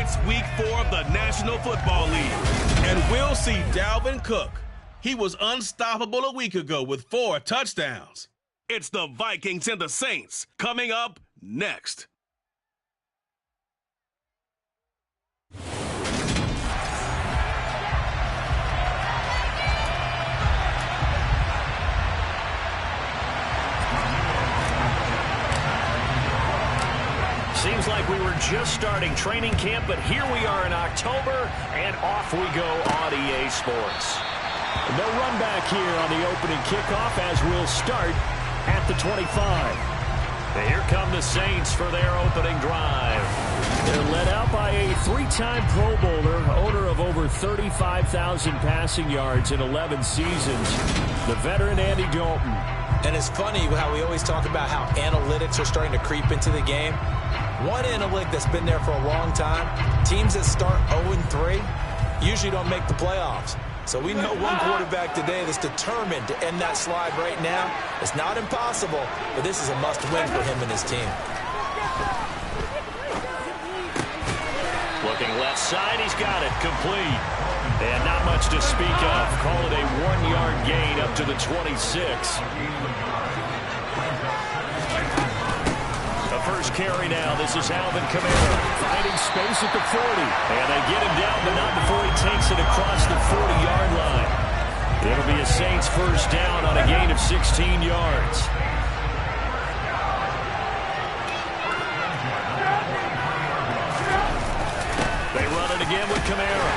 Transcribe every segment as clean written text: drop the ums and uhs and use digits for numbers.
It's week 4 of the National Football League, and we'll see Dalvin Cook. He was unstoppable a week ago with 4 touchdowns. It's the Vikings and the Saints coming up next. Seems like we were just starting training camp, but here we are in October, and off we go on EA Sports. No run back here on the opening kickoff as we'll start at the 25. And here come the Saints for their opening drive. They're led out by a 3-time Pro Bowler, owner of over 35,000 passing yards in 11 seasons, the veteran Andy Dalton. And it's funny how we always talk about how analytics are starting to creep into the game. One analytic that's been there for a long time, teams that start 0-3 usually don't make the playoffs. So we know one quarterback today that's determined to end that slide right now. It's not impossible, but this is a must-win for him and his team. Looking left side, he's got it, complete. And not much to speak of. Call it a 1-yard gain up to the 26. The first carry now. This is Alvin Kamara finding space at the 40. And they get him down, but not before he takes it across the 40-yard line. It'll be a Saints first down on a gain of 16 yards. They run it again with Kamara.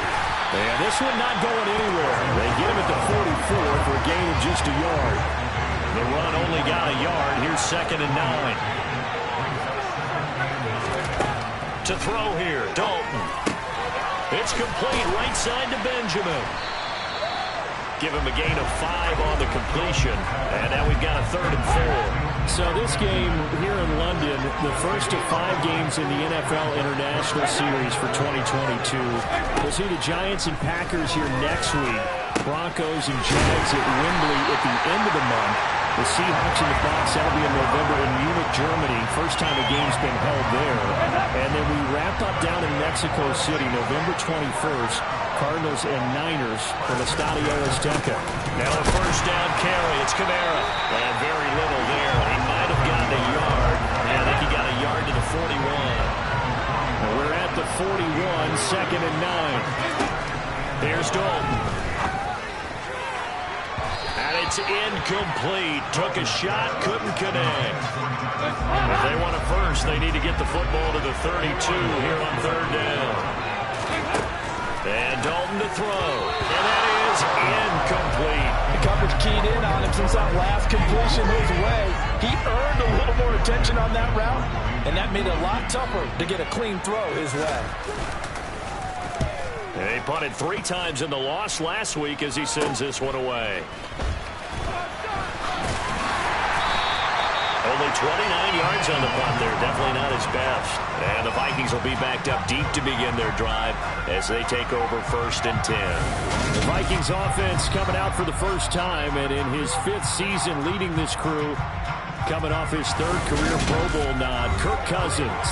And this one not going anywhere. They get him at the 44 for a gain of just a yard. The run only got a yard. Here's 2nd and 9. To throw here, Dalton. It's complete, right side to Benjamin. Give him a gain of 5 on the completion. And now we've got a 3rd and 4. So this game here in London, the first of 5 games in the NFL International Series for 2022. We'll see the Giants and Packers here next week. Broncos and Jags at Wembley at the end of the month. The Seahawks in the box, that'll be in November in Munich, Germany. First time a game's been held there. And then we wrap up down in Mexico City, November 21st. Cardinals and Niners from Estadio Azteca. Now a first down carry. It's Kamara. And very little there. He might have gotten a yard. I think he got a yard to the 41. And we're at the 41, 2nd and 9. Here's Dalton. And it's incomplete. Took a shot, couldn't connect. If they want a first, they need to get the football to the 32 here on 3rd down. And Dalton to throw. And that is incomplete. The coverage keyed in on him since that last completion his way. He earned a little more attention on that route, and that made it a lot tougher to get a clean throw his way. They punted 3 times in the loss last week as he sends this one away. Only 29 yards on the punt there. Definitely not his best. And the Vikings will be backed up deep to begin their drive as they take over 1st and 10. The Vikings offense coming out for the first time, and in his 5th season leading this crew, coming off his 3rd career Pro Bowl nod, Kirk Cousins.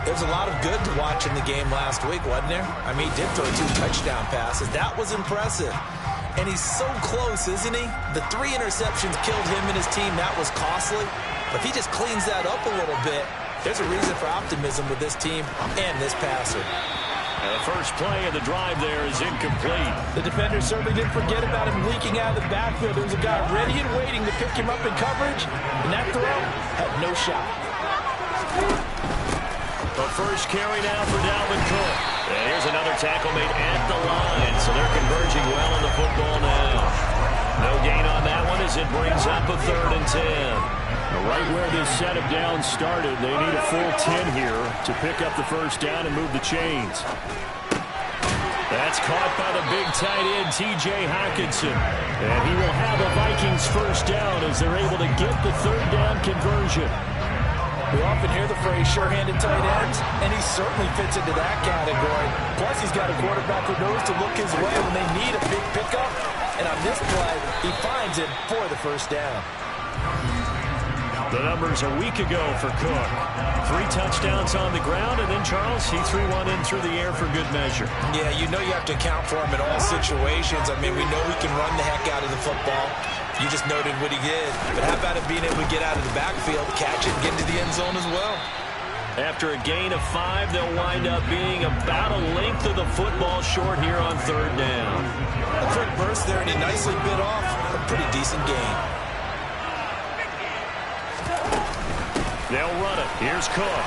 There's a lot of good to watch in the game last week, wasn't there? I mean, he did throw 2 touchdown passes. That was impressive. And he's so close, isn't he? The 3 interceptions killed him and his team. That was costly. But if he just cleans that up a little bit, there's a reason for optimism with this team and this passer. And the first play of the drive there is incomplete. The defender certainly didn't forget about him leaking out of the backfield. There was a guy ready and waiting to pick him up in coverage, and that throw had no shot. The first carry now for Dalvin Cook. And here's another tackle made at the line, so they're converging well on the football now. No gain on that one as it brings up a 3rd and 10. Right where this set of downs started, they need a full 10 here to pick up the first down and move the chains. That's caught by the big tight end, T.J. Hockenson. And he will have a Vikings first down as they're able to get the 3rd down conversion. We often hear the phrase sure-handed tight ends, and he certainly fits into that category. Plus, he's got a quarterback who knows to look his way when they need a big pickup. And on this play, he finds it for the first down. The numbers a week ago for Cook. 3 touchdowns on the ground, and then, Charles, he threw one in through the air for good measure. Yeah, you know you have to account for him in all situations. I mean, we know he can run the heck out of the football. You just noted what he did. But how about him being able to get out of the backfield, catch it, and get into the end zone as well? After a gain of 5, they'll wind up being about a length of the football short here on 3rd down. A quick burst there, and he nicely bit off a pretty decent gain. They'll run it. Here's Cook.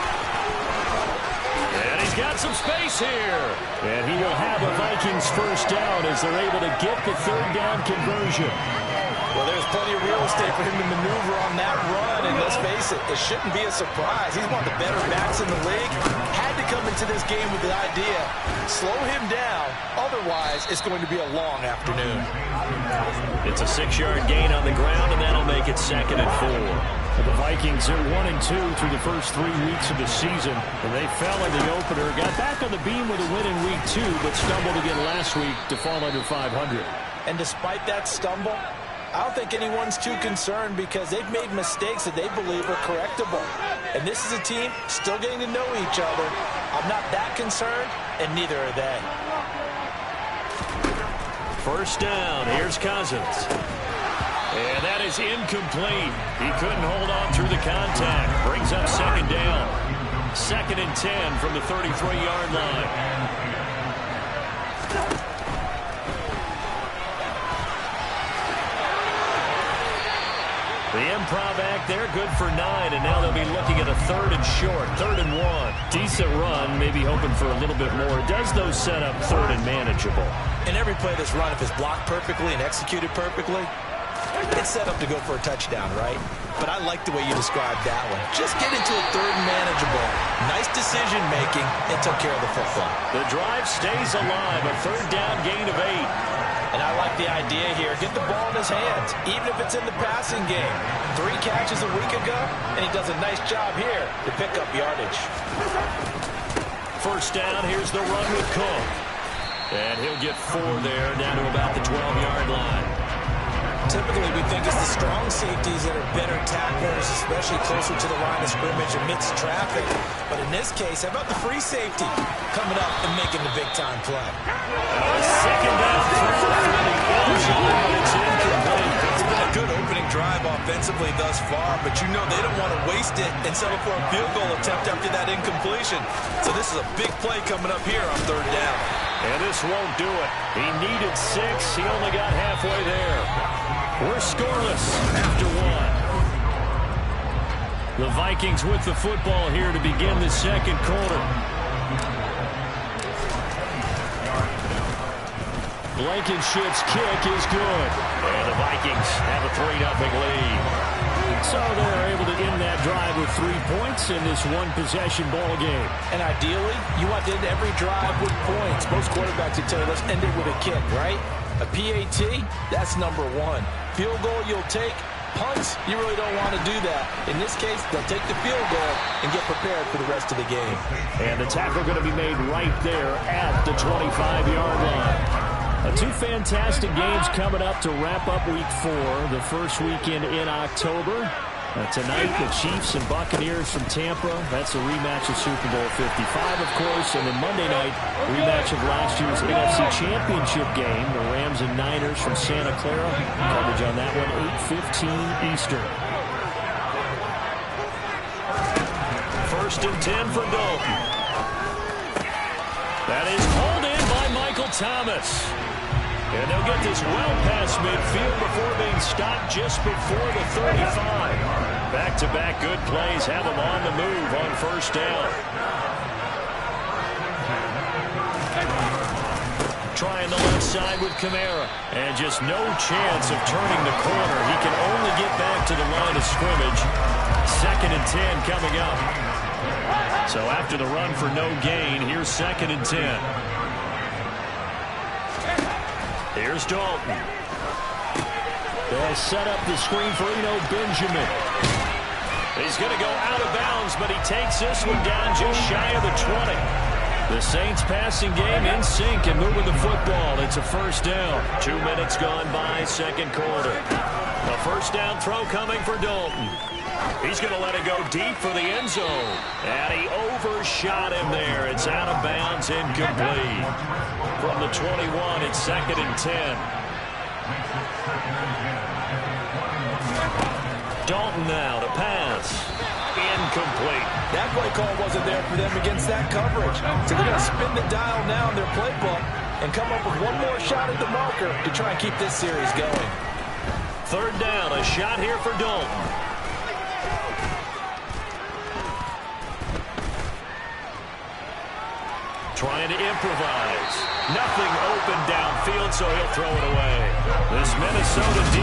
And he's got some space here. And he will have a Vikings first down as they're able to get the 3rd down conversion. Well, there's plenty of real estate for him to maneuver on that run, and let's face it, it shouldn't be a surprise. He's one of the better backs in the league. Had to come into this game with the idea, slow him down, otherwise it's going to be a long afternoon. It's a 6-yard gain on the ground, and that'll make it 2nd and 4. The Vikings are 1-2 through the first 3 weeks of the season, and they fell in the opener, got back on the beam with a win in week 2, but stumbled again last week to fall under 500. And despite that stumble, I don't think anyone's too concerned because they've made mistakes that they believe are correctable. And this is a team still getting to know each other. I'm not that concerned, and neither are they. First down, here's Cousins. And that is incomplete. He couldn't hold on through the contact. Brings up 2nd down. 2nd and 10 from the 33-yard line. The improv act there, good for 9, and now they'll be looking at a 3rd and short, 3rd and 1. Decent run, maybe hoping for a little bit more. It does, though, set up 3rd and manageable. In every play that's run, if it's blocked perfectly and executed perfectly, it's set up to go for a touchdown, right? But I like the way you described that one. Just get into a 3rd and manageable. Nice decision-making, and took care of the football. The drive stays alive, a 3rd down gain of 8. And I like the idea here. Get the ball in his hands, even if it's in the passing game. 3 catches a week ago, and he does a nice job here to pick up yardage. First down, here's the run with Cook. And he'll get 4 there, down to about the 12-yard line. Typically, we think it's the strong safeties that are better tacklers, especially closer to the line of scrimmage amidst traffic. But in this case, how about the free safety coming up and making the big-time play? Second down throw for the Bills. It's incomplete. It's been a good opening drive offensively thus far, but you know they don't want to waste it and settle for a field goal attempt after that incompletion. So this is a big play coming up here on 3rd down. And this won't do it. He needed 6. He only got halfway there. We're scoreless after 1. The Vikings with the football here to begin the 2nd quarter. Blankenship's kick is good. And the Vikings have a 3-0 lead. So they're able to end that drive with 3 points in this one-possession ball game. And ideally, you want to end every drive with points. Most quarterbacks would tell you, let's end it with a kick, right? A PAT, that's number 1. Field goal you'll take. Punts, you really don't want to do that. In this case, they'll take the field goal and get prepared for the rest of the game. And the tackle going to be made right there at the 25-yard line. 2 fantastic games coming up to wrap up Week 4, the first weekend in October. Tonight, the Chiefs and Buccaneers from Tampa. That's a rematch of Super Bowl 55, of course. And then Monday night, rematch of last year's NFC Championship game, the Rams and Niners from Santa Clara. Coverage on that one, 8:15 Eastern. 1st and 10 for Dalton. That is pulled in by Michael Thomas. And they'll get this well past midfield before being stopped just before the 35. Back-to-back good plays have them on the move on 1st down. Trying the left side with Kamara. And just no chance of turning the corner. He can only get back to the line of scrimmage. 2nd and 10 coming up. So after the run for no gain, here's 2nd and 10. Here's Dalton. They'll set up the screen for Benjamin. He's going to go out of bounds, but he takes this one down just shy of the 20. The Saints passing game in sync and moving the football. It's a 1st down. 2 minutes gone by, 2nd quarter. A 1st down throw coming for Dalton. He's going to let it go deep for the end zone. And he overshot him there. It's out of bounds, incomplete. From the 21, it's 2nd and 10. Dalton now to pass. Incomplete. That play call wasn't there for them against that coverage. So they're going to spin the dial now in their playbook and come up with one more shot at the marker to try and keep this series going. 3rd down, a shot here for Dalton. Trying to improvise. Nothing open downfield, so he'll throw it away. This Minnesota D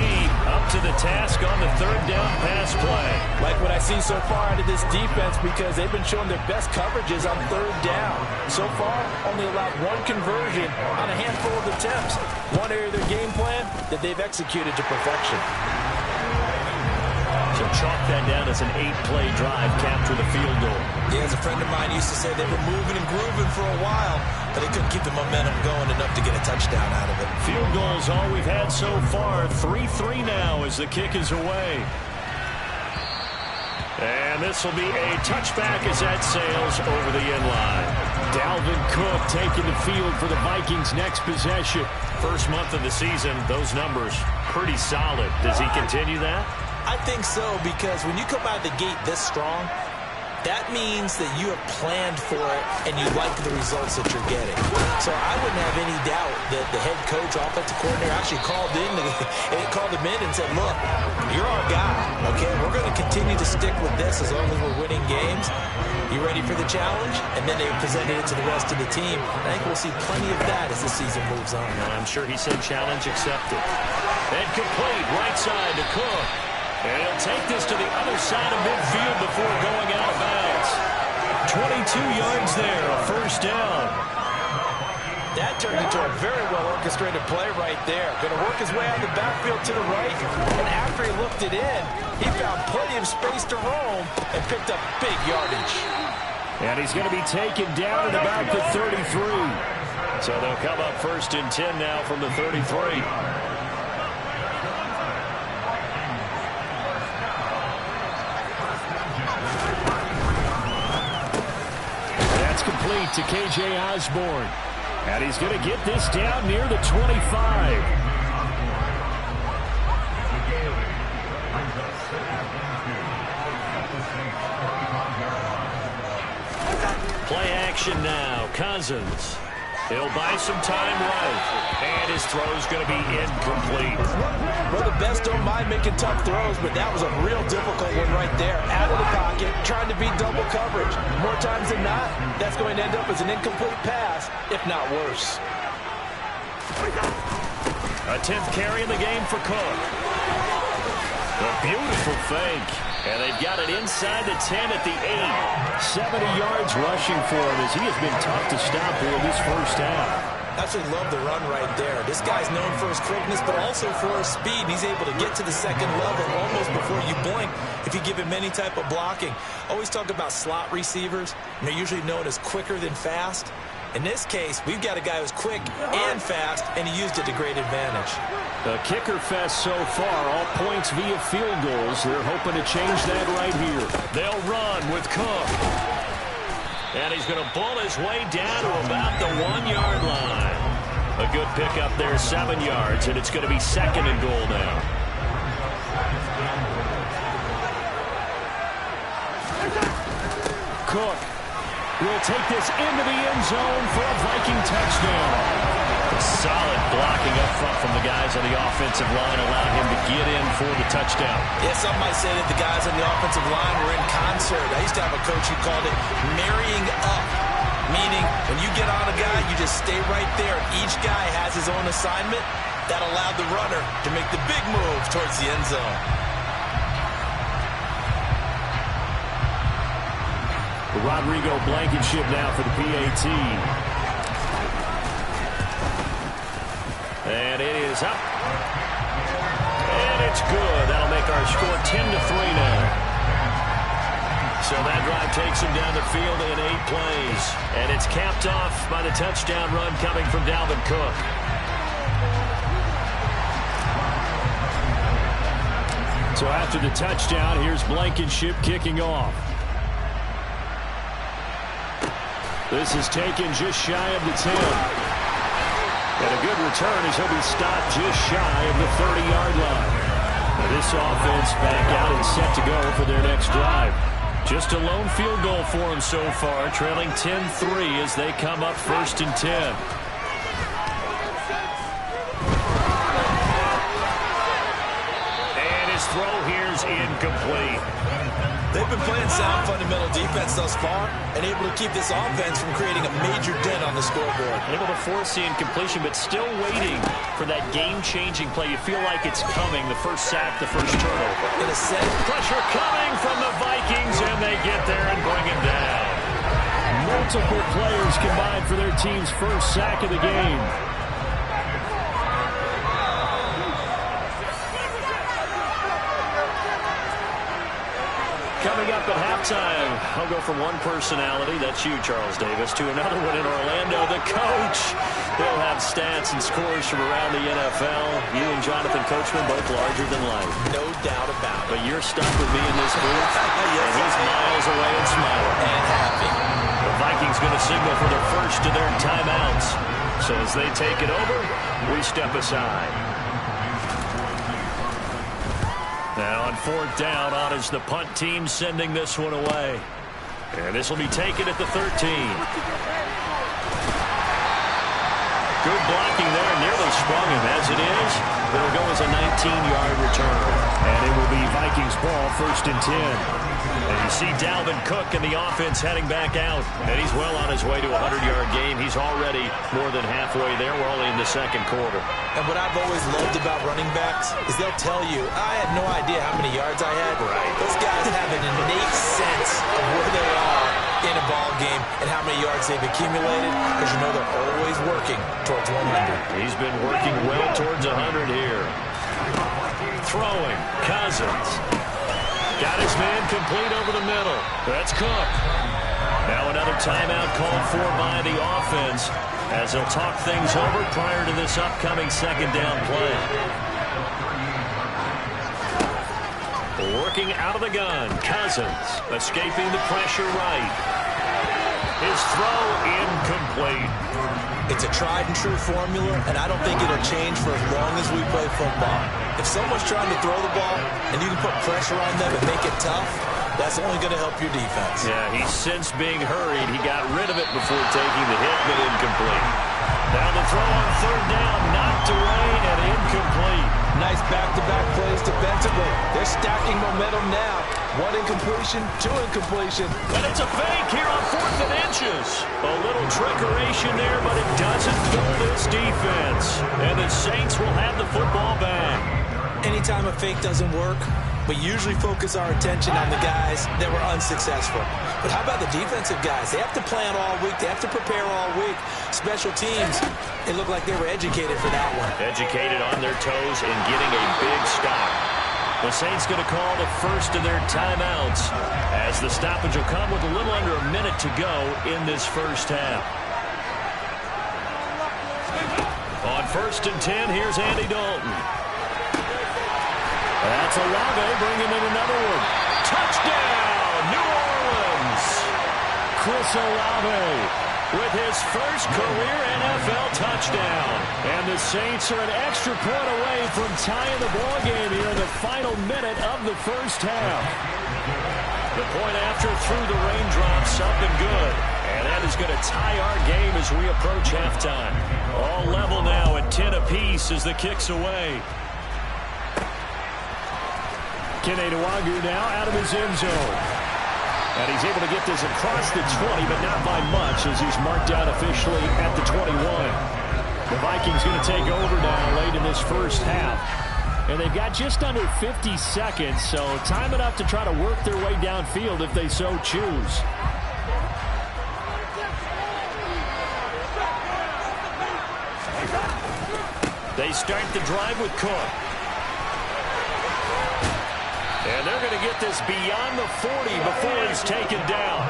up to the task on the 3rd down pass play. Like what I see so far out of this defense, because they've been showing their best coverages on 3rd down. So far, only allowed 1 conversion on a handful of attempts. One area of their game plan that they've executed to perfection. So chalk that down as an 8-play drive, capture the field goal. Yeah, as a friend of mine used to say, they were moving and grooving for a while, but they couldn't keep the momentum going enough to get a touchdown out of it. Field goals all we've had so far. 3-3 now as the kick is away. And this will be a touchback as that sails over the end line. Dalvin Cook taking the field for the Vikings' next possession. First month of the season, those numbers pretty solid. Does he continue that? I think so, because when you come out of the gate this strong, that means that you have planned for it and you like the results that you're getting. So I wouldn't have any doubt that the head coach, offensive coordinator actually called him in and said, look, you're our guy, okay? We're going to continue to stick with this as long as we're winning games. You ready for the challenge? And then they presented it to the rest of the team. I think we'll see plenty of that as the season moves on. And I'm sure he said challenge accepted. And complete, right side to Cook. And he'll take this to the other side of midfield before going out of bounds. 22 yards there, a 1st down. That turned into a very well-orchestrated play right there. Going to work his way out of the backfield to the right. And after he looked it in, he found plenty of space to roam and picked up big yardage. And he's going to be taken down at about the 33. So they'll come up 1st and 10 now from the 33. Complete to K.J. Osborne. And he's going to get this down near the 25. Play action now. Cousins. He'll buy some time right. And his throw's going to be incomplete. Well, the best don't mind making tough throws, but that was a real difficult one right there. Out of the pocket, trying to beat double coverage. More times than not, that's going to end up as an incomplete pass, if not worse. A 10th carry in the game for Cook. A beautiful fake. And they've got it inside the 10 at the 8. 70 yards rushing for him as he has been tough to stop here in this first half. Absolutely love the run right there. This guy's known for his quickness, but also for his speed. And he's able to get to the 2nd level almost before you blink if you give him any type of blocking. Always talk about slot receivers, and they're usually known as quicker than fast. In this case, we've got a guy who's quick and fast, and he used it to great advantage. The kicker fest so far, all points via field goals. They're hoping to change that right here. They'll run with Cook. And he's going to pull his way down to about the 1-yard line. A good pickup there, 7 yards, and it's going to be 2nd and goal now. Cook will take this into the end zone for a Viking touchdown. Solid blocking up front from the guys on the offensive line allowed him to get in for the touchdown. Yeah, some might say that the guys on the offensive line were in concert. I used to have a coach who called it marrying up, meaning when you get on a guy, you just stay right there. Each guy has his own assignment. That allowed the runner to make the big move towards the end zone. Rodrigo Blankenship now for the PAT. And it is up. And it's good. That'll make our score 10-3 now. So that drive takes him down the field in 8 plays. And it's capped off by the touchdown run coming from Dalvin Cook. So after the touchdown, here's Blankenship kicking off. This is taken just shy of the 10. And a good return as he'll be stopped just shy of the 30-yard line. Now this offense back out and set to go for their next drive. Just a lone field goal for them so far, trailing 10-3 as they come up 1st and 10. And his throw here is incomplete. They've been playing sound fundamental defense thus far and able to keep this offense from creating a major dent on the scoreboard. Able to force the incompletion, but still waiting for that game-changing play. You feel like it's coming, the first sack, the first turnover. In a sense, pressure coming from the Vikings, and they get there and bring him down. Multiple players combined for their team's first sack of the game. Coming up at halftime, I'll go from one personality, that's you, Charles Davis, to another one in Orlando, the coach. He'll have stats and scores from around the NFL. You and Jonathan Coachman both larger than life. No doubt about it. But you're stuck with me in this booth, yes, and he's miles away and smiling. And happy. The Vikings going to signal for their first of their timeouts. So as they take it over, we step aside. Now on 4th down, on is the punt team sending this one away. And this will be taken at the 13. Good blocking there, nearly sprung him. As it is, it'll go as a 19-yard return. And it will be Vikings ball 1st and 10. And you see Dalvin Cook and the offense heading back out. And he's well on his way to a 100-yard game. He's already more than halfway there. We're only in the 2nd quarter. And what I've always loved about running backs is they'll tell you, I had no idea how many yards I had. Right. Those guys have an innate sense of where they are in a ball game and how many yards they've accumulated, because you know they're always working towards 100. He's been working well towards 100 here. Throwing, Cousins. Got his man complete over the middle. That's Cook. Now another timeout called for by the offense as they'll talk things over prior to this upcoming 2nd down play. Working out of the gun, Cousins escaping the pressure right. His throw incomplete. It's a tried and true formula, and I don't think it'll change for as long as we play football. If someone's trying to throw the ball and you can put pressure on them and make it tough, that's only going to help your defense. Yeah, he's since being hurried. He got rid of it before taking the hit, but incomplete. Now the throw on 3rd down, knocked away and incomplete. Nice back-to-back plays defensively. They're stacking momentum now. 1 incompletion, 2 incompletion. And it's a fake here on 4th and inches. A little trickeration there, but it doesn't fool this defense. And the Saints will have the football back. Anytime a fake doesn't work, we usually focus our attention on the guys that were unsuccessful. But how about the defensive guys? They have to plan all week. They have to prepare all week. Special teams, it looked like they were educated for that one. Educated on their toes and getting a big stop. The Saints going to call the first of their timeouts as the stoppage will come with a little under a minute to go in this first half. On 1st and 10, here's Andy Dalton. That's Olave bringing in another one. Touchdown, New Orleans. Chris Olave with his first career NFL touchdown. And the Saints are an extra point away from tying the ball game here in the final minute of the first half. The point after through the raindrops, something good. And that is going to tie our game as we approach halftime. All level now at 10 apiece as the kick's away. Kene Nwangwu now out of his end zone. And he's able to get this across the 20, but not by much as he's marked out officially at the 21. The Vikings going to take over now late in this first half. And they've got just under 50 seconds, so time enough to try to work their way downfield if they so choose. They start the drive with Cook. And they're going to get this beyond the 40 before he's taken down.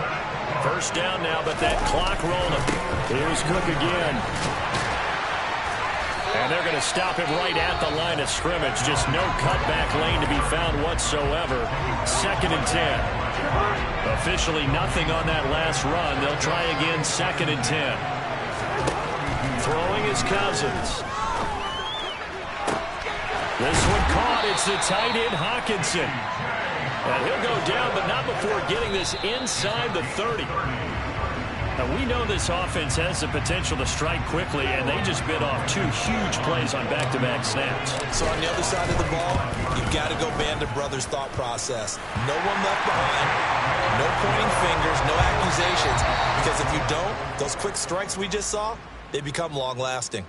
First down now, but that clock rolling. Here's Cook again. And they're going to stop him right at the line of scrimmage. Just no cutback lane to be found whatsoever. 2nd and 10. Officially nothing on that last run. They'll try again, 2nd and 10. Throwing is Cousins. This one caught. It's the tight end, Hawkinson. And he'll go down, but not before getting this inside the 30. Now, we know this offense has the potential to strike quickly, and they just bit off 2 huge plays on back-to-back snaps. So on the other side of the ball, you've got to go Band of Brothers thought process. No one left behind, no pointing fingers, no accusations, because if you don't, those quick strikes we just saw, they become long-lasting.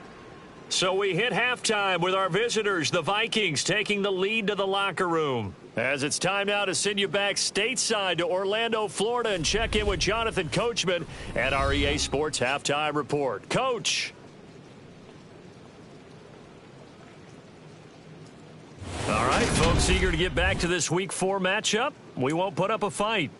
So we hit halftime with our visitors, the Vikings, taking the lead to the locker room. As it's time now to send you back stateside to Orlando, Florida, and check in with Jonathan Coachman at our EA Sports Halftime Report. Coach. All right, folks, eager to get back to this Week 4 matchup. We won't put up a fight.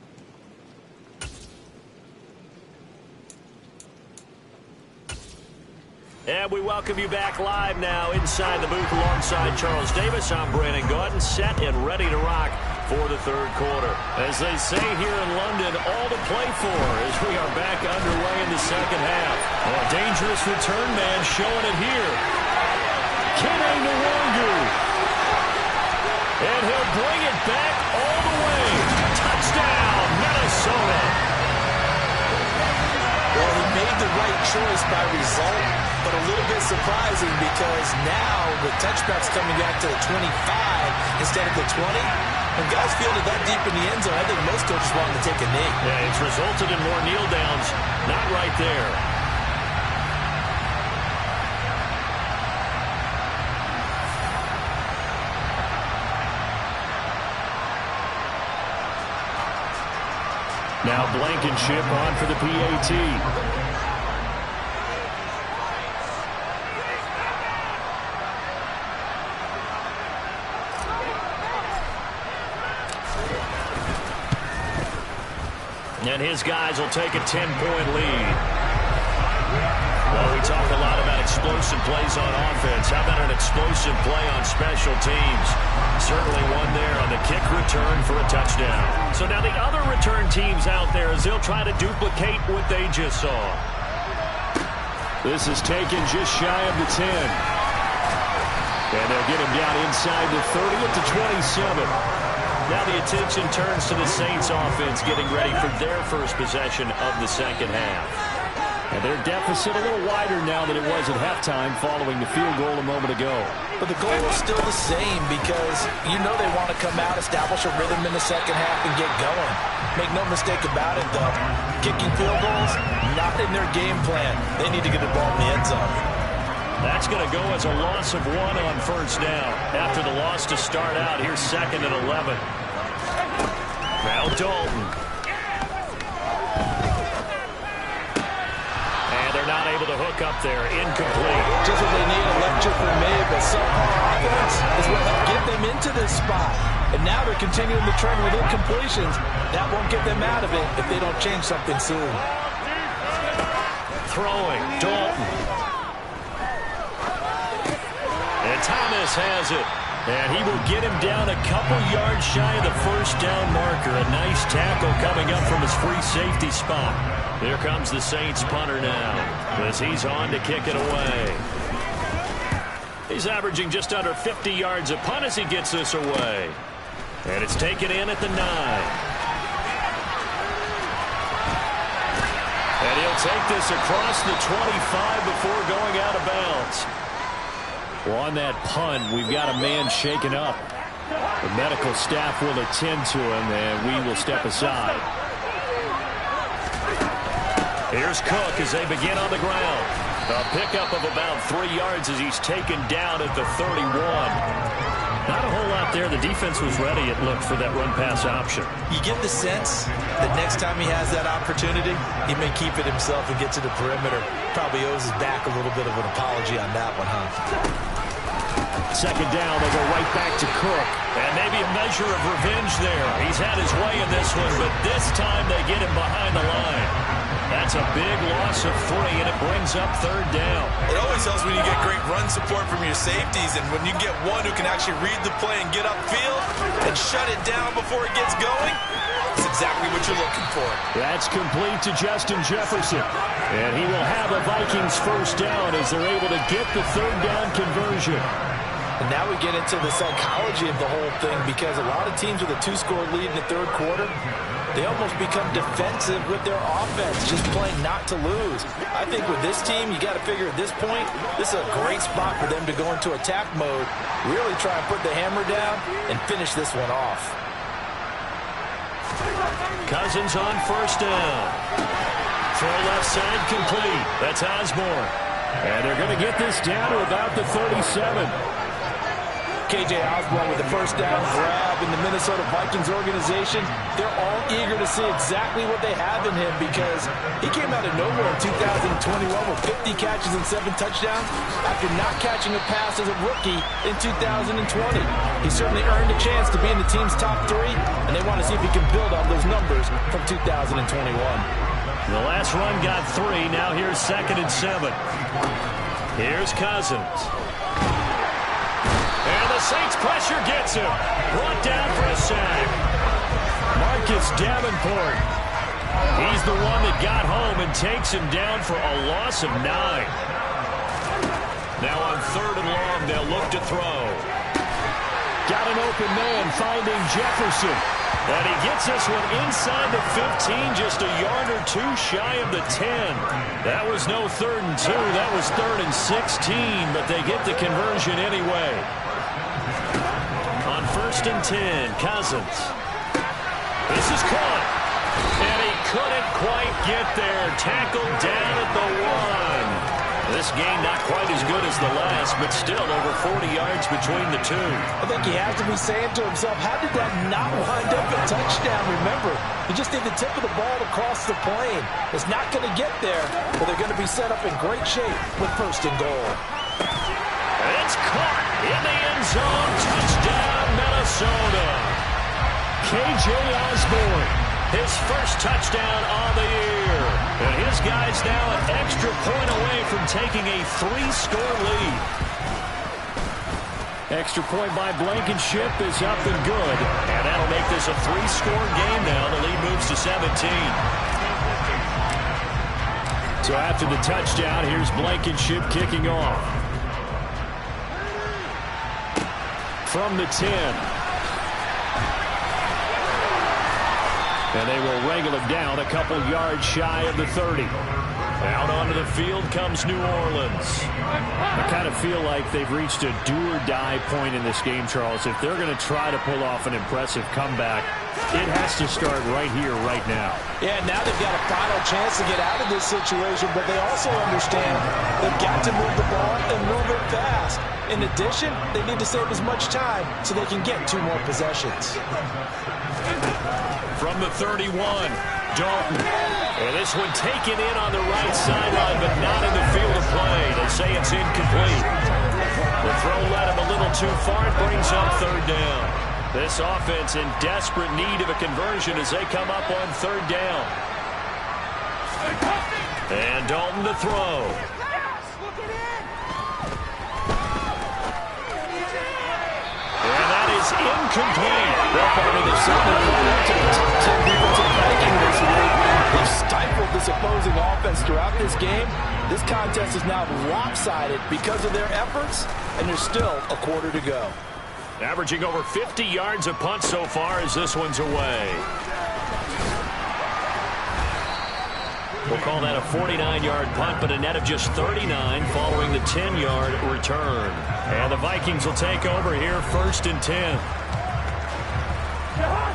And we welcome you back live now inside the booth alongside Charles Davis. I'm Brandon Gaudin, set and ready to rock for the 3rd quarter. As they say here in London, all to play for as we are back underway in the 2nd half. A dangerous return man showing it here. Kene Nwangu. And he'll bring it back all the way. Touchdown, Minnesota. Well, he made the right choice by result, but a little bit surprising because now with touchbacks coming back to the 25 instead of the 20, when guys fielded that deep in the end zone, I think most coaches want to take a knee. Yeah, it's resulted in more kneel downs. Not right there. Now Blankenship on for the PAT. And his guys will take a 10-point lead. Well, we talk a lot about explosive plays on offense. How about an explosive play on special teams? Certainly one there on the kick return for a touchdown. So now the other return teams out there as they'll try to duplicate what they just saw. This is taken just shy of the 10. And they'll get him down inside the 30 up to 27. Now the attention turns to the Saints offense getting ready for their first possession of the 2nd half. And their deficit a little wider now than it was at halftime following the field goal a moment ago. But the goal is still the same because you know they want to come out, establish a rhythm in the 2nd half, and get going. Make no mistake about it, though. Kicking field goals, not in their game plan. They need to get the ball in the end zone. That's going to go as a loss of 1 on 1st down. After the loss to start out, here's 2nd and 11. Now Dalton. And they're not able to hook up there. Incomplete. Just what they need, a lecture from me, but subpar offense is what will get them into this spot. And now they're continuing the trend with incompletions. That won't get them out of it if they don't change something soon. Throwing, Dalton. And Thomas has it. And he will get him down a couple yards shy of the 1st down marker. A nice tackle coming up from his free safety spot. Here comes the Saints punter now as he's on to kick it away. He's averaging just under 50 yards a punt as he gets this away. And it's taken in at the 9. And he'll take this across the 25 before going out of bounds. Well, on that punt, we've got a man shaken up. The medical staff will attend to him, and we will step aside. Here's Cook as they begin on the ground. A pickup of about 3 yards as he's taken down at the 31. Not a whole lot there. The defense was ready, it looked, for that run-pass option. You get the sense that next time he has that opportunity, he may keep it himself and get to the perimeter. Probably owes his back a little bit of an apology on that one, huh? 2nd down, they'll go right back to Cook. And maybe a measure of revenge there. He's had his way in this one, but this time they get him behind the line. That's a big loss of 3, and it brings up 3rd down. It always helps when you get great run support from your safeties, and when you get one who can actually read the play and get upfield, shut it down before it gets going. That's exactly what you're looking for. That's complete to Justin Jefferson. And he will have a Vikings first down as they're able to get the third down conversion. And now we get into the psychology of the whole thing, because a lot of teams with a 2-score lead in the third quarter, they almost become defensive with their offense, just playing not to lose. I think with this team, you got to figure at this point, this is a great spot for them to go into attack mode, really try and put the hammer down and finish this one off. Cousins on first down. Throw left side complete. That's Osborne. And they're going to get this down to about the 37. K.J. Osborne with the first down grab in the Minnesota Vikings organization. They're all eager to see exactly what they have in him, because he came out of nowhere in 2021 with 50 catches and 7 touchdowns after not catching a pass as a rookie in 2020. He certainly earned a chance to be in the team's top 3, and they want to see if he can build on those numbers from 2021. The last run got 3. Now here's 2nd and 7. Here's Cousins. And the Saints pressure gets him. Brought down for a sack. Marcus Davenport. He's the one that got home and takes him down for a loss of 9. Now on 3rd and long, they'll look to throw. Got an open man finding Jefferson. And he gets this one inside the 15, just a yard or 2 shy of the 10. That was no 3rd and 2. That was 3rd and 16, but they get the conversion anyway. On 1st and 10, Cousins. This is caught. And he couldn't quite get there. Tackled down at the 1. This game not quite as good as the last, but still over 40 yards between the two. I think he has to be saying to himself, how did that not wind up a touchdown? Remember, he just did the tip of the ball across the plane. It's not going to get there, but they're going to be set up in great shape with 1st and goal. It's caught in the end zone. Touchdown, Minnesota. K.J. Osborne, his first touchdown on the year. And his guy's now an extra point away from taking a 3-score lead. Extra point by Blankenship is up and good. And that'll make this a 3-score game now. The lead moves to 17. So after the touchdown, here's Blankenship kicking off. From the 10. And they will wrangle him down a couple yards shy of the 30. Out onto the field comes New Orleans. I kind of feel like they've reached a do-or-die point in this game, Charles. If they're going to try to pull off an impressive comeback, it has to start right here, right now. Yeah, now they've got a final chance to get out of this situation, but they also understand they've got to move the ball and move it fast. In addition, they need to save as much time so they can get 2 more possessions. From the 31, Dalton. And this one taken in on the right sideline, but not in the field of play. They say it's incomplete. The throw led him a little too far. It brings up 3rd down. This offense in desperate need of a conversion as they come up on 3rd down. And Dalton to throw. And that is incomplete. Well, partner, they've certainly played up to the top 10 defensive ranking this week. They've stifled this opposing offense throughout this game. This contest is now lopsided because of their efforts, and there's still a quarter to go. Averaging over 50 yards a punt so far as this one's away. We'll call that a 49-yard punt, but a net of just 39 following the 10-yard return. And the Vikings will take over here 1st and 10.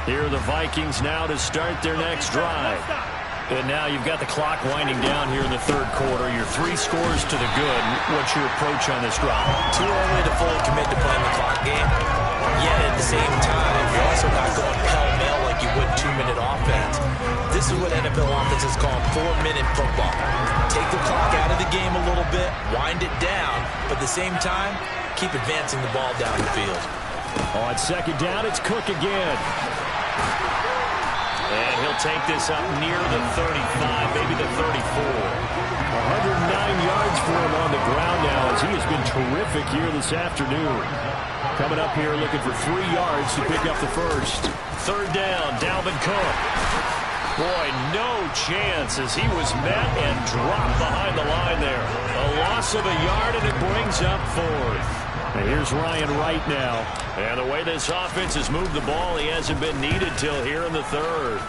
Here are the Vikings now to start their next drive. And now you've got the clock winding down here in the 3rd quarter. You're 3 scores to the good. What's your approach on this drive? Too early to fully commit to playing the clock game. Yet at the same time, you're also not going pell-mell like you would 2-minute offense. This is what NFL offenses call 4-minute football. Take the clock out of the game a little bit, wind it down, but at the same time, keep advancing the ball down the field. On 2nd down, it's Cook again. And he'll take this up near the 35, maybe the 34. 109 yards for him on the ground now as he has been terrific here this afternoon. Coming up here looking for 3 yards to pick up the first. Third down, Dalvin Cook. Boy, no chance as he was met and dropped behind the line there. A loss of a yard, and it brings up fourth. And here's Ryan Wright now. And the way this offense has moved the ball, he hasn't been needed till here in the third.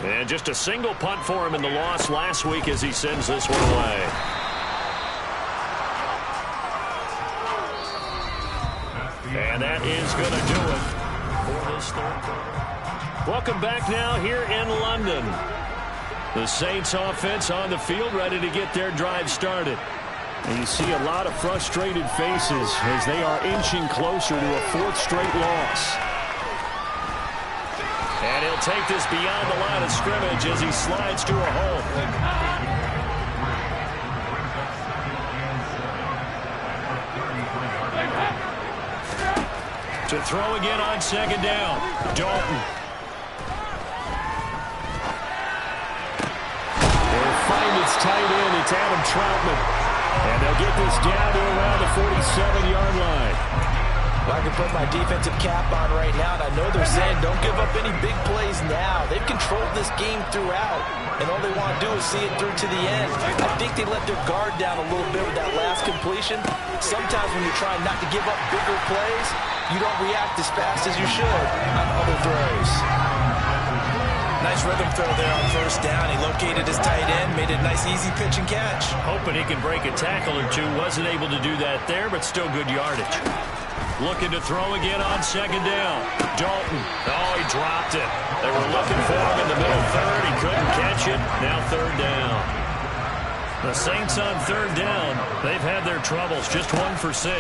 And just a single punt for him in the loss last week as he sends this one away. And that is going to do it for this third quarter. Welcome back now here in London. The Saints offense on the field ready to get their drive started. And you see a lot of frustrated faces as they are inching closer to a 4th straight loss. And he'll take this beyond the line of scrimmage as he slides to a hole. To throw again on second down. Dalton. They'll find its tight end. It's Adam Troutman. And they'll get this down to around the 47-yard line. Well, I can put my defensive cap on right now, and I know they're saying don't give up any big plays now. They've controlled this game throughout, and all they want to do is see it through to the end. I think they let their guard down a little bit with that last completion. Sometimes when you're trying not to give up bigger plays, you don't react as fast as you should on other throws. Nice rhythm throw there on first down. He located his tight end, made it a nice, easy pitch and catch. Hoping he can break a tackle or two. Wasn't able to do that there, but still good yardage. Looking to throw again on second down. Dalton. Oh, he dropped it. They were looking for him in the middle third. He couldn't catch it. Now third down. The Saints on third down. They've had their troubles. Just 1 for 6.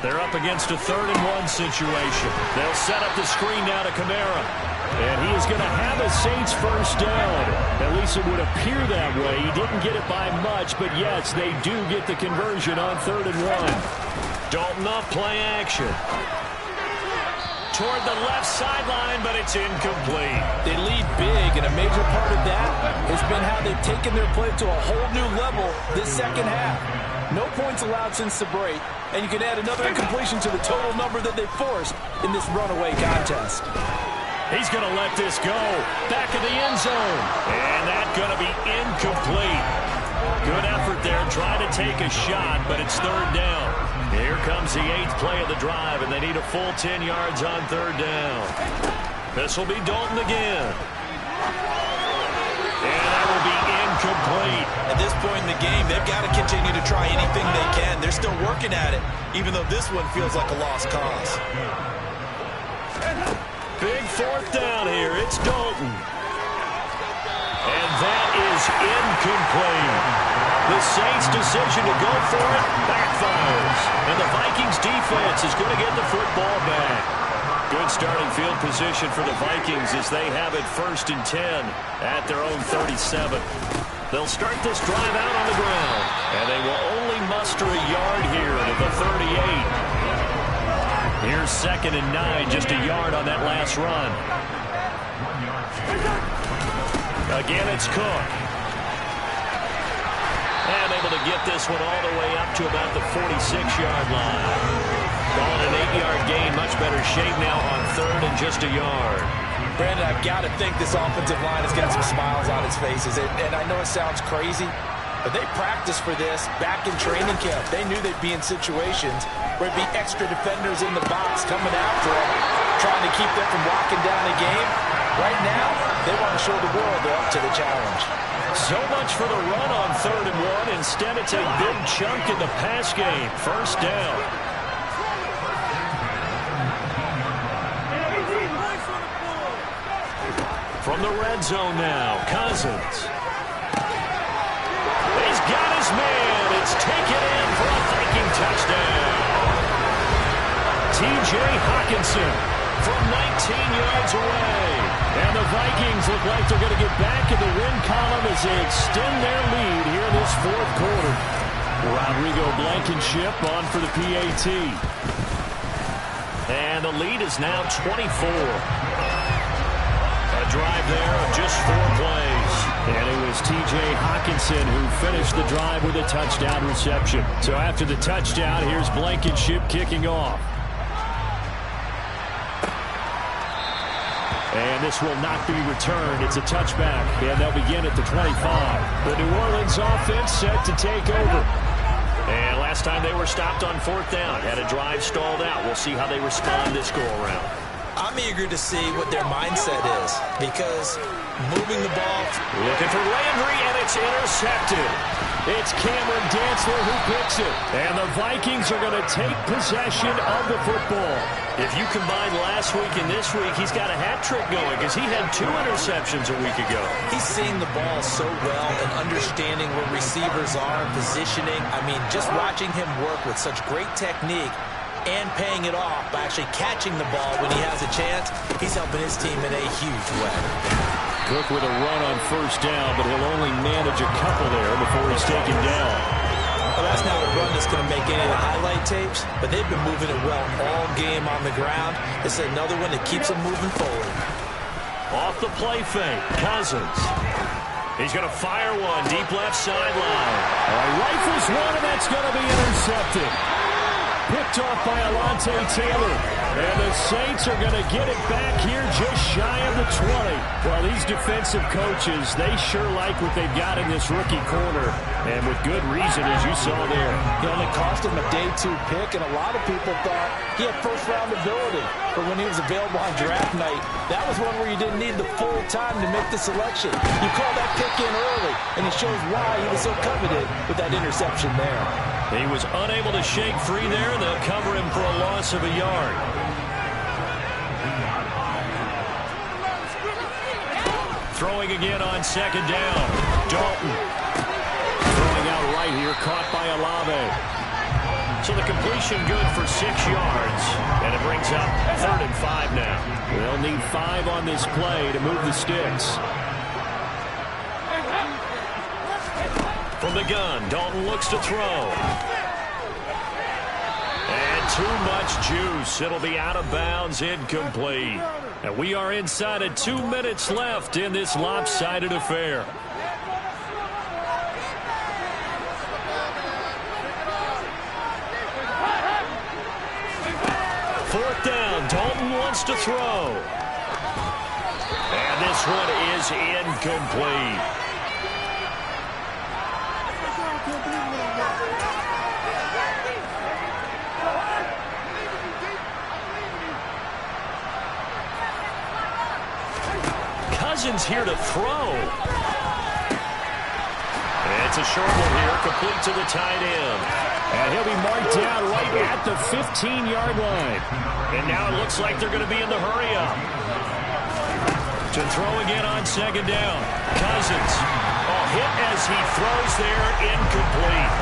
They're up against a 3rd and 1 situation. They'll set up the screen now to Kamara. And he is going to have a Saints first down. At least it would appear that way. He didn't get it by much, but yes, they do get the conversion on 3rd and 1. Dalton off play action. Toward the left sideline, but it's incomplete. They lead big, and a major part of that has been how they've taken their play to a whole new level this second half. No points allowed since the break, and you can add another incompletion to the total number that they forced in this runaway contest. He's going to let this go. Back of the end zone. And that's going to be incomplete. Good effort there. Try to take a shot, but it's third down. Here comes the 8th play of the drive, and they need a full 10 yards on third down. This will be Dalton again. And that will be incomplete. At this point in the game, they've got to continue to try anything they can. They're still working at it, even though this one feels like a lost cause. Big 4th down here. It's Dalton. And that is incomplete. The Saints' decision to go for it backfires. And the Vikings defense is going to get the football back. Good starting field position for the Vikings as they have it 1st and 10 at their own 37. They'll start this drive out on the ground. And they will only muster a yard here to the 38. Here's 2nd and 9, just a yard on that last run. Again, it's Cook. And able to get this one all the way up to about the 46-yard line. Calling an 8-yard gain, much better shape now on 3rd and just a yard. Brandon, I've got to think this offensive line is getting some smiles on its faces. And I know it sounds crazy, but they practiced for this back in training camp. They knew they'd be in situations where it'd be extra defenders in the box coming after them, trying to keep them from locking down the game. Right now, they want to show the world they're up to the challenge. So much for the run on 3rd and 1. Instead, it's a big chunk in the pass game. First down. From the red zone now, Cousins. He's got his man. It's taken in for a Viking touchdown. T.J. Hawkinson from 19 yards away. And the Vikings look like they're going to get back in the win column as they extend their lead here in this 4th quarter. Rodrigo Blankenship on for the PAT. And the lead is now 24. A drive there of just 4 plays. And it was T.J. Hawkinson who finished the drive with a touchdown reception. So after the touchdown, here's Blankenship kicking off. And this will not be returned. It's a touchback, and they'll begin at the 25. The New Orleans offense set to take over. And last time they were stopped on 4th down, had a drive stalled out. We'll see how they respond this go-around. I'm eager to see what their mindset is, because moving the ball. Looking for Landry, and it's intercepted. It's Cameron Dantzler who picks it. And the Vikings are going to take possession of the football. If you combine last week and this week, he's got a hat trick going because he had 2 interceptions a week ago. He's seeing the ball so well and understanding where receivers are, positioning. I mean, just watching him work with such great technique and paying it off by actually catching the ball when he has a chance, he's helping his team in a huge way. Cook with a run on 1st down, but he'll only manage a couple there before he's taken down. Well, that's not a run that's going to make any of the highlight tapes, but they've been moving it well all game on the ground. This is another one that keeps them moving forward. Off the play fake, Cousins. He's going to fire one, deep left sideline. Rifles one, and that's going to be intercepted. Picked off by Alontae Taylor. And the Saints are going to get it back here just shy of the 20. Well, these defensive coaches, they sure like what they've got in this rookie corner. And with good reason, as you saw there. He only cost him a day 2 pick, and a lot of people thought he had first-round ability. But when he was available on draft night, that was one where you didn't need the full time to make the selection. You call that pick in early, and it shows why he was so coveted with that interception there. He was unable to shake free there, and they'll cover him for a loss of a yard. Throwing again on 2nd down. Dalton. Throwing out right here, caught by Olave. So the completion good for 6 yards, and it brings up 3rd and 5 now. They'll need 5 on this play to move the sticks. From the gun, Dalton looks to throw. And too much juice. It'll be out of bounds, incomplete. And we are inside of 2 minutes left in this lopsided affair. Fourth down, Dalton wants to throw. And this one is incomplete. Cousins here to throw. And it's a short one here, complete to the tight end. And he'll be marked down right at the 15-yard line. And now it looks like they're going to be in the hurry-up. To throw again on 2nd down. Cousins. Hit as he throws there, incomplete.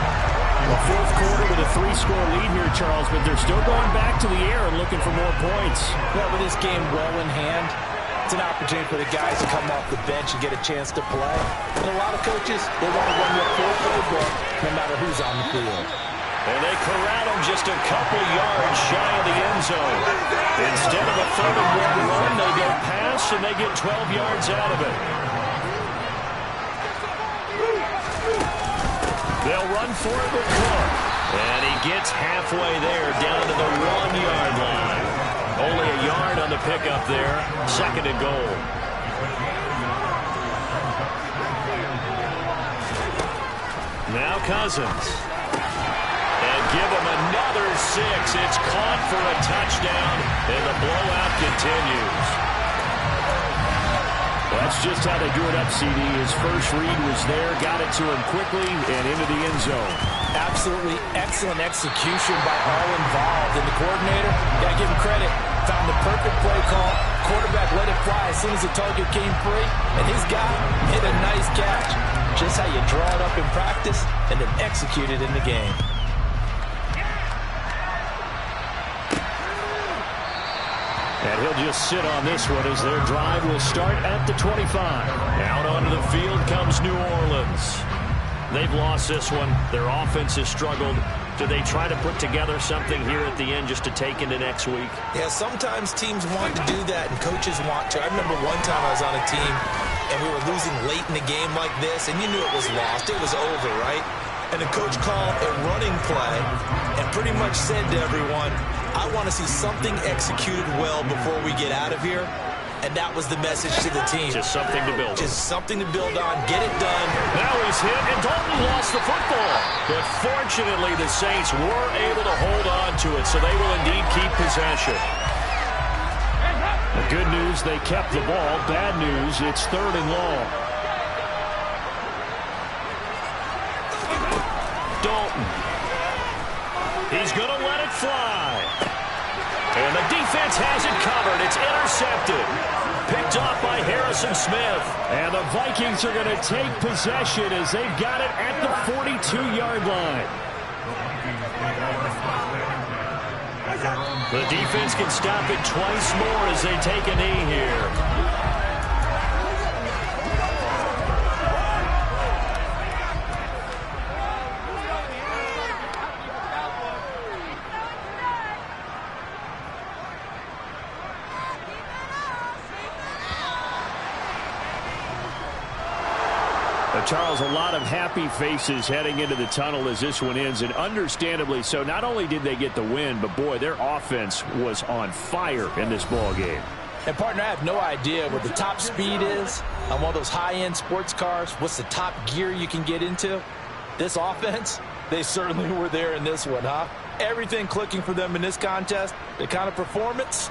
The 4th quarter with a 3-score lead here, Charles, but they're still going back to the air and looking for more points. Yeah, with this game well in hand, it's an opportunity for the guys to come off the bench and get a chance to play. And a lot of coaches, they want to run their full playbook no matter who's on the field. And they corral him just a couple yards shy of the end zone. Instead of a 3rd and 1 run, they go pass and they get 12 yards out of it. They'll run for it with Cook. And he gets halfway there, down to the 1-yard line. Only a yard on the pickup there. 2nd and goal. Now Cousins. And give him another 6. It's caught for a touchdown, and the blowout continues. That's just how they drew it up, CD. His first read was there, got it to him quickly, and into the end zone. Absolutely excellent execution by all involved. And the coordinator, got to give him credit, found the perfect play call. Quarterback let it fly as soon as the target came free, and his guy hit a nice catch. Just how you draw it up in practice and then execute it in the game. And he'll just sit on this one as their drive will start at the 25. Out onto the field comes New Orleans. They've lost this one. Their offense has struggled. Do they try to put together something here at the end just to take into next week? Yeah, sometimes teams want to do that and coaches want to. I remember one time I was on a team and we were losing late in the game like this, and you knew it was lost. It was over, right? And the coach called a running play and pretty much said to everyone, I want to see something executed well before we get out of here. And that was the message to the team. Just something to build on. Just something to build on. Get it done. Now he's hit, and Dalton lost the football. But fortunately, the Saints were able to hold on to it, so they will indeed keep possession. The good news, they kept the ball. Bad news, it's 3rd and long. Dalton. He's going to let it fly. And the defense has it covered. It's intercepted. Picked off by Harrison Smith. And the Vikings are going to take possession as they've got it at the 42-yard line. The defense can stop it twice more as they take a knee here. Charles, a lot of happy faces heading into the tunnel as this one ends, and understandably so. Not only did they get the win, but, boy, their offense was on fire in this ball game. And, partner, I have no idea what the top speed is on one of those high-end sports cars. What's the top gear you can get into? This offense, they certainly were there in this one, huh? Everything clicking for them in this contest, the kind of performance,